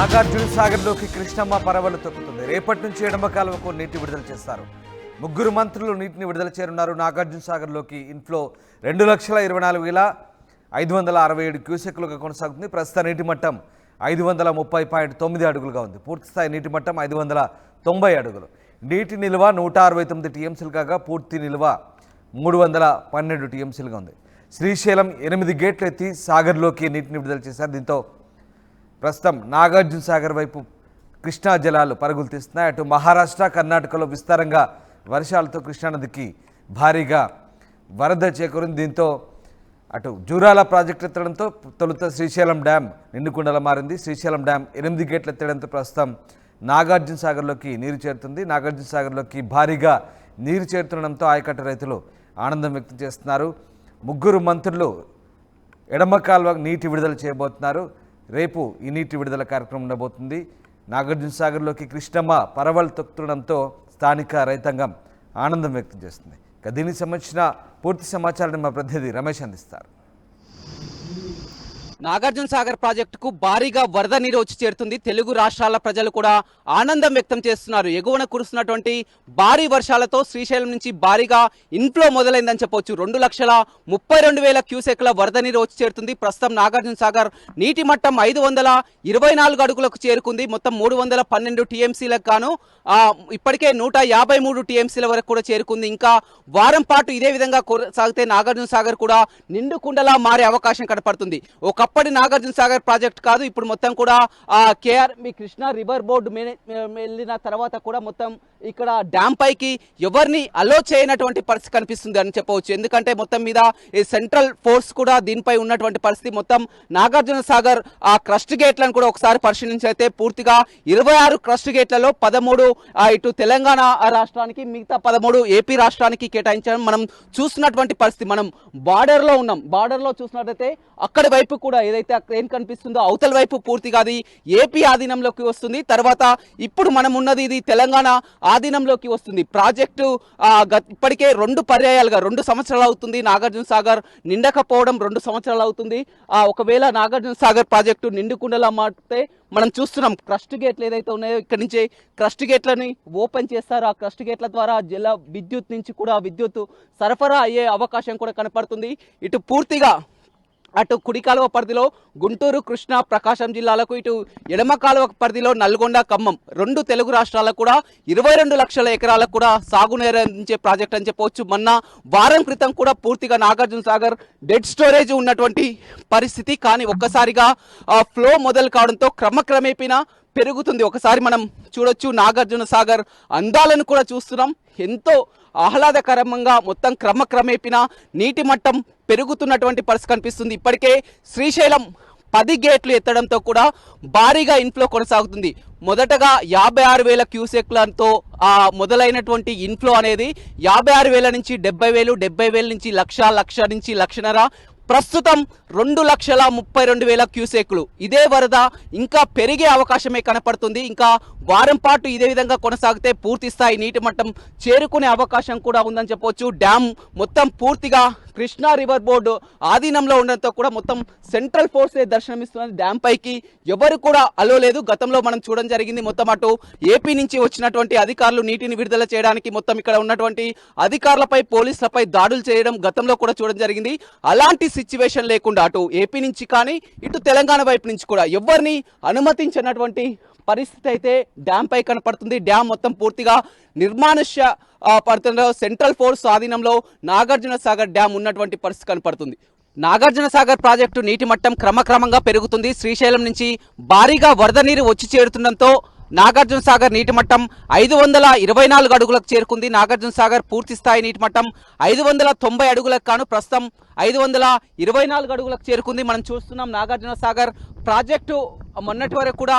నాగార్జున సాగర్లోకి కృష్ణమ్మ పరవలు తొక్కుతుంది. రేపటి నుంచి ఎడమ కాలువకు నీటి విడుదల చేస్తారు. ముగ్గురు మంత్రులు నీటిని విడుదల చేయనున్నారు. నాగార్జున సాగర్లోకి ఇన్ఫ్లో 2,24,567 క్యూసెక్లుగా కొనసాగుతుంది. ప్రస్తుత నీటి మట్టం 530.9 అడుగులుగా ఉంది. పూర్తిస్థాయి నీటి మట్టం 590 అడుగులు. నీటి నిల్వ 169 టీఎంసీలు కాగా పూర్తి నిల్వ 312 టీఎంసీలుగా ఉంది. శ్రీశైలం 8 గేట్లు ఎత్తి సాగర్లోకి నీటిని విడుదల చేశారు. దీంతో ప్రస్తుతం నాగార్జున సాగర్ వైపు కృష్ణా జలాలు పరుగులు తీస్తున్నాయి. అటు మహారాష్ట్ర, కర్ణాటకలో విస్తారంగా వర్షాలతో కృష్ణానదికి భారీగా వరద చేకూరింది. దీంతో అటు జూరాల ప్రాజెక్టు ఎత్తడంతో తొలుత శ్రీశైలం డ్యామ్ నిండుకుండలా మారింది. శ్రీశైలం డ్యామ్ 8 గేట్లు ఎత్తడంతో ప్రస్తుతం నాగార్జున సాగర్లోకి నీరు చేరుతుంది. నాగార్జున సాగర్లోకి భారీగా నీరు చేరుతుండడంతో ఆయకట్టు రైతులు ఆనందం వ్యక్తం చేస్తున్నారు. ముగ్గురు మంత్రులు ఎడమ కాల్వ నీటి విడుదల చేయబోతున్నారు. రేపు ఈ నీటి విడుదల కార్యక్రమం ఉండబోతుంది. నాగార్జున సాగర్లోకి కృష్ణమ్మ పరవలు తొక్కుతుండడంతో స్థానిక రైతాంగం ఆనందం వ్యక్తం చేస్తుంది. దీనికి సంబంధించిన పూర్తి సమాచారాన్ని మా ప్రతినిధి రమేష్ అందిస్తారు. నాగార్జున సాగర్ ప్రాజెక్టుకు భారీగా వరద నీరు వచ్చి చేరుతుంది. తెలుగు రాష్ట్రాల ప్రజలు కూడా ఆనందం వ్యక్తం చేస్తున్నారు. ఎగువన కురుస్తున్నటువంటి భారీ వర్షాలతో శ్రీశైలం నుంచి భారీగా ఇన్ఫ్లో మొదలైందని చెప్పవచ్చు. 2,32,000 క్యూసెక్ల వరద నీరు వచ్చి చేరుతుంది. ప్రస్తుతం నాగార్జున సాగర్ నీటి మట్టం 524 అడుగులకు చేరుకుంది. మొత్తం 312 టీఎంసీలకు గాను ఇప్పటికే 153 టీఎంసీల వరకు కూడా చేరుకుంది. ఇంకా వారం పాటు ఇదే విధంగా కొనసాగితే నాగార్జున సాగర్ కూడా నిండు కుండలా మారే అవకాశం కనపడుతుంది. ఒకప్పటి నాగార్జున సాగర్ ప్రాజెక్ట్ కాదు, ఇప్పుడు మొత్తం కూడా కేఆర్ఎంబి కృష్ణా రివర్ బోర్డు వెళ్ళిన తర్వాత కూడా మొత్తం ఇక్కడ డ్యామ్ పైకి ఎవరిని అలో చేయనటువంటి పరిస్థితి కనిపిస్తుంది అని చెప్పవచ్చు. ఎందుకంటే మొత్తం మీద ఈ సెంట్రల్ ఫోర్స్ కూడా దీనిపై ఉన్నటువంటి పరిస్థితి. మొత్తం నాగార్జున సాగర్ క్రస్ట్ గేట్లను కూడా ఒకసారి పరిశీలించైతే పూర్తిగా 26 క్రస్ట్ గేట్లలో 13 ఇటు తెలంగాణ రాష్ట్రానికి, మిగతా 13 ఏపీ రాష్ట్రానికి కేటాయించడం మనం చూస్తున్నటువంటి పరిస్థితి. మనం బార్డర్లో ఉన్నాం. బార్డర్లో చూసినట్లయితే అక్కడి వైపు కూడా ఏదైతే ఏం కనిపిస్తుందో అవతల వైపు పూర్తిగా అది ఏపీ ఆధీనంలోకి వస్తుంది. తర్వాత ఇప్పుడు మనం ఉన్నది ఇది తెలంగాణ ఆధీనంలోకి వస్తుంది. ప్రాజెక్టు ఇప్పటికే 2 పర్యాయాలుగా 2 సంవత్సరాలు అవుతుంది. నాగార్జున సాగర్ నిండకపోవడం 2 సంవత్సరాలు అవుతుంది. ఒకవేళ నాగార్జున సాగర్ ప్రాజెక్టు నిండుకుండలా మారితే మనం చూస్తున్నాం క్రస్ట్ గేట్లు ఏదైతే ఉన్నాయో ఇక్కడి నుంచి క్రస్ట్ గేట్లని ఓపెన్ చేస్తారు. ఆ క్రస్ట్ గేట్ల ద్వారా జల విద్యుత్ నుంచి కూడా విద్యుత్ సరఫరా అయ్యే అవకాశం కూడా కనపడుతుంది. ఇటు పూర్తిగా అటు కుడి కాలువ పరిధిలో గుంటూరు, కృష్ణా, ప్రకాశం జిల్లాలకు, ఇటు ఎడమ కాలువ పరిధిలో నల్గొండ, ఖమ్మం 2 తెలుగు రాష్ట్రాలకు కూడా 22 లక్షల ఎకరాలకు కూడా సాగునీరు అందించే ప్రాజెక్ట్ అని చెప్పవచ్చు. మొన్న వారం క్రితం కూడా పూర్తిగా నాగార్జున సాగర్ డెడ్ స్టోరేజ్ ఉన్నటువంటి పరిస్థితి. కానీ ఒక్కసారిగా ఫ్లో మొదలు కావడంతో క్రమక్రమేపీనా పెరుగుతుంది. ఒకసారి మనం చూడొచ్చు నాగార్జున సాగర్ అందాలను కూడా చూస్తున్నాం. ఎంతో ఆహ్లాదకరంగా మొత్తం క్రమక్రమేపీనా నీటి మట్టం పెరుగుతున్నటువంటి పరిస్థితి కనిపిస్తుంది. ఇప్పటికే శ్రీశైలం 10 గేట్లు ఎత్తడంతో కూడా భారీగా ఇన్ఫ్లో కొనసాగుతుంది. మొదటగా 56,000 క్యూసెక్లతో మొదలైనటువంటి ఇన్ఫ్లో అనేది 56,000 నుంచి 70,000, 70,000 నుంచి 1,00,000 నుంచి 1,50,000, ప్రస్తుతం 2,32,000 క్యూసెక్లు. ఇదే వరద ఇంకా పెరిగే అవకాశమే కనపడుతుంది. ఇంకా వారం పాటు ఇదే విధంగా కొనసాగితే పూర్తి స్థాయి నీటి మట్టం చేరుకునే అవకాశం కూడా ఉందని చెప్పవచ్చు. డ్యామ్ మొత్తం పూర్తిగా కృష్ణా రివర్ బోర్డు ఆధీనంలో ఉండడంతో కూడా మొత్తం సెంట్రల్ ఫోర్సే దర్శనమిస్తున్నది. డ్యామ్ పైకి ఎవరు కూడా అలో లేదు. గతంలో మనం చూడడం జరిగింది. మొత్తం అటు ఏపీ నుంచి వచ్చినటువంటి అధికారులు నీటిని విడుదల చేయడానికి మొత్తం ఇక్కడ ఉన్నటువంటి అధికారులపై, పోలీసులపై దాడులు చేయడం గతంలో కూడా చూడడం జరిగింది. అలాంటి సిచ్యువేషన్ లేకుండా అటు ఏపీ నుంచి కానీ ఇటు తెలంగాణ వైపు నుంచి కూడా ఎవరిని అనుమతించినటువంటి పరిస్థితి అయితే డ్యామ్ పై కనపడుతుంది. డ్యామ్ మొత్తం పూర్తిగా నిర్మానుష్య పడుతుండో సెంట్రల్ ఫోర్స్ ఆధీనంలో నాగార్జున సాగర్ డ్యామ్ ఉన్నటువంటి పరిస్థితి కనపడుతుంది. నాగార్జున సాగర్ ప్రాజెక్టు నీటి మట్టం క్రమక్రమంగా పెరుగుతుంది. శ్రీశైలం నుంచి భారీగా వరద నీరు వచ్చి చేరుతుండడంతో నాగార్జున సాగర్ నీటి మట్టం 524 అడుగులకు చేరుకుంది. నాగార్జున సాగర్ పూర్తి స్థాయి నీటి మట్టం 590 అడుగులకు కాను ప్రస్తుతం 524 అడుగులకు చేరుకుంది. మనం చూస్తున్నాం నాగార్జున సాగర్ ప్రాజెక్టు మొన్నటి వరకు కూడా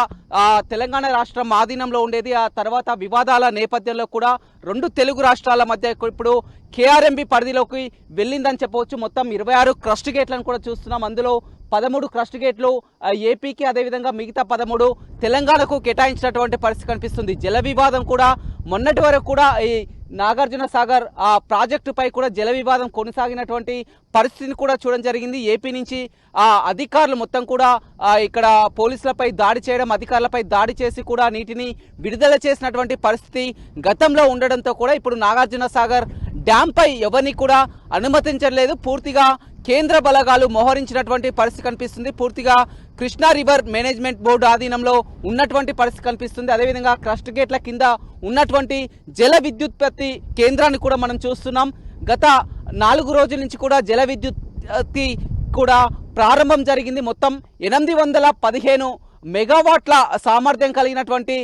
తెలంగాణ రాష్ట్రం ఆధీనంలో ఉండేది. ఆ తర్వాత వివాదాల నేపథ్యంలో కూడా 2 తెలుగు రాష్ట్రాల మధ్య ఇప్పుడు కేఆర్ఎంబి పరిధిలోకి వెళ్ళిందని చెప్పవచ్చు. మొత్తం 26 క్రస్ట్ గేట్లను కూడా చూస్తున్నాం. అందులో 13 క్రస్ట్ గేట్లు ఏపీకి, అదేవిధంగా మిగతా 13 తెలంగాణకు కేటాయించినటువంటి పరిస్థితి కనిపిస్తుంది. జల వివాదం కూడా మొన్నటి వరకు కూడా ఈ నాగార్జున సాగర్ ఆ ప్రాజెక్టుపై కూడా జల వివాదం కొనసాగినటువంటి పరిస్థితిని కూడా చూడడం జరిగింది. ఏపీ నుంచి ఆ అధికారులు మొత్తం కూడా ఇక్కడ పోలీసులపై దాడి చేయడం, అధికారులపై దాడి చేసి కూడా నీటిని విడుదల చేసినటువంటి పరిస్థితి గతంలో ఉండడంతో కూడా ఇప్పుడు నాగార్జున సాగర్ డ్యాంపై ఎవరిని కూడా అనుమతించలేదు. పూర్తిగా కేంద్ర బలగాలు మోహరించినటువంటి పరిస్థితి కనిపిస్తుంది. పూర్తిగా కృష్ణా రివర్ మేనేజ్మెంట్ బోర్డు ఆధీనంలో ఉన్నటువంటి పరిస్థితి కనిపిస్తుంది. అదేవిధంగా క్రస్ట్ గేట్ల కింద ఉన్నటువంటి జల విద్యుత్పత్తి కేంద్రాన్ని కూడా మనం చూస్తున్నాం. గత 4 రోజుల నుంచి కూడా జల విద్యుత్పత్తి కూడా ప్రారంభం జరిగింది. మొత్తం 815 మెగావాట్ల సామర్థ్యం కలిగినటువంటి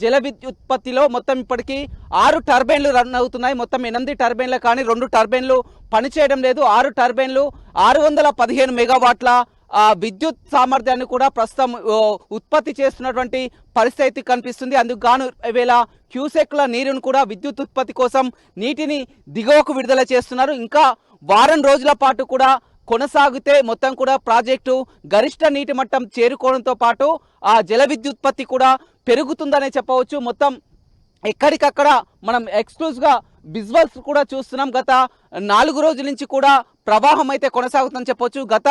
జల విద్యుత్పత్తిలో మొత్తం ఇప్పటికీ 6 టర్బైన్లు రన్ అవుతున్నాయి. మొత్తం 8 టర్బైన్లు కానీ 2 టర్బైన్లు పనిచేయడం లేదు. 6 టర్బైన్లు 615 మెగావాట్ల విద్యుత్ సామర్థ్యాన్ని కూడా ప్రస్తుతం ఉత్పత్తి చేస్తున్నటువంటి పరిస్థితి కనిపిస్తుంది. అందుకు గాను వేళ క్యూసెక్ల నీరును కూడా విద్యుత్ ఉత్పత్తి కోసం నీటిని దిగువకు విడుదల చేస్తున్నారు. ఇంకా వారం రోజుల పాటు కూడా కొనసాగితే మొత్తం కూడా ప్రాజెక్టు గరిష్ట నీటి మట్టం చేరుకోవడంతో పాటు ఆ జల విద్యుత్పత్తి కూడా పెరుగుతుందనే చెప్పవచ్చు. మొత్తం ఎక్కడికక్కడ మనం ఎక్స్క్లూజివ్గా విజువల్స్ కూడా చూస్తున్నాం. గత 4 రోజుల నుంచి కూడా ప్రవాహం అయితే కొనసాగుతుందని చెప్పొచ్చు. గత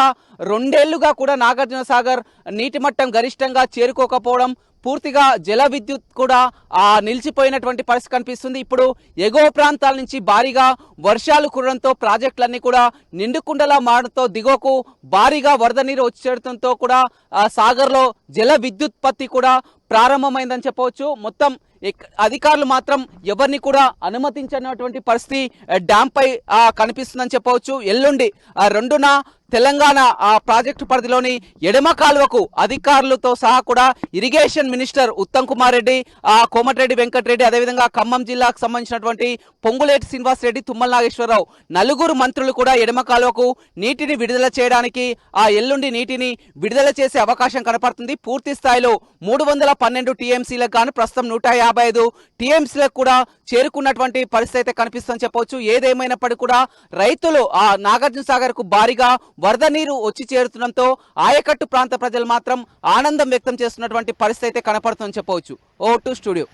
2 ఏళ్లుగా కూడా నాగార్జున సాగర్ నీటి మట్టం గరిష్టంగా చేరుకోకపోవడం, పూర్తిగా జల విద్యుత్ కూడా నిలిచిపోయినటువంటి పరిస్థితి కనిపిస్తుంది. ఇప్పుడు ఎగువ ప్రాంతాల నుంచి భారీగా వర్షాలు కురడంతో ప్రాజెక్టులన్నీ కూడా నిండుకుండలా మారడంతో దిగువకు భారీగా వరద నీరు వచ్చి చేరడంతో కూడా సాగర్లో జల విద్యుత్పత్తి కూడా ప్రారంభమైందని చెప్పవచ్చు. మొత్తం అధికారులు మాత్రం ఎవరిని కూడా అనుమతించినటువంటి పరిస్థితి డ్యాంపై కనిపిస్తుందని చెప్పవచ్చు. ఎల్లుండి 2న తెలంగాణ ప్రాజెక్టు పరిధిలోని ఎడమ కాలువకు అధికారులతో సహా కూడా ఇరిగేషన్ మినిస్టర్ ఉత్తమ్ కుమార్ రెడ్డి, కోమటిరెడ్డి వెంకటరెడ్డి, అదేవిధంగా ఖమ్మం జిల్లాకు సంబంధించినటువంటి పొంగులేటి శ్రీనివాస్ రెడ్డి, తుమ్మల నాగేశ్వరరావు 4 మంత్రులు కూడా ఎడమ కాలువకు నీటిని విడుదల చేయడానికి ఎల్లుండి నీటిని విడుదల చేసే అవకాశం కనపడుతుంది. పూర్తి స్థాయిలో 312 టీఎంసీలకు గాను ప్రస్తుతం 155 టీఎంసీలకు కూడా చేరుకున్నటువంటి పరిస్థితి అయితే కనిపిస్తుందని చెప్పవచ్చు. ఏదేమైనప్పటికీ కూడా రైతులు నాగార్జున సాగర్ కు భారీగా వరద నీరు వచ్చి చేరుతుండటంతో ఆయకట్టు ప్రాంత ప్రజలు మాత్రం ఆనందం వ్యక్తం చేస్తున్నటువంటి పరిస్థితి అయితే కనపడుతుందని చెప్పవచ్చు. ఓ టు స్టూడియో.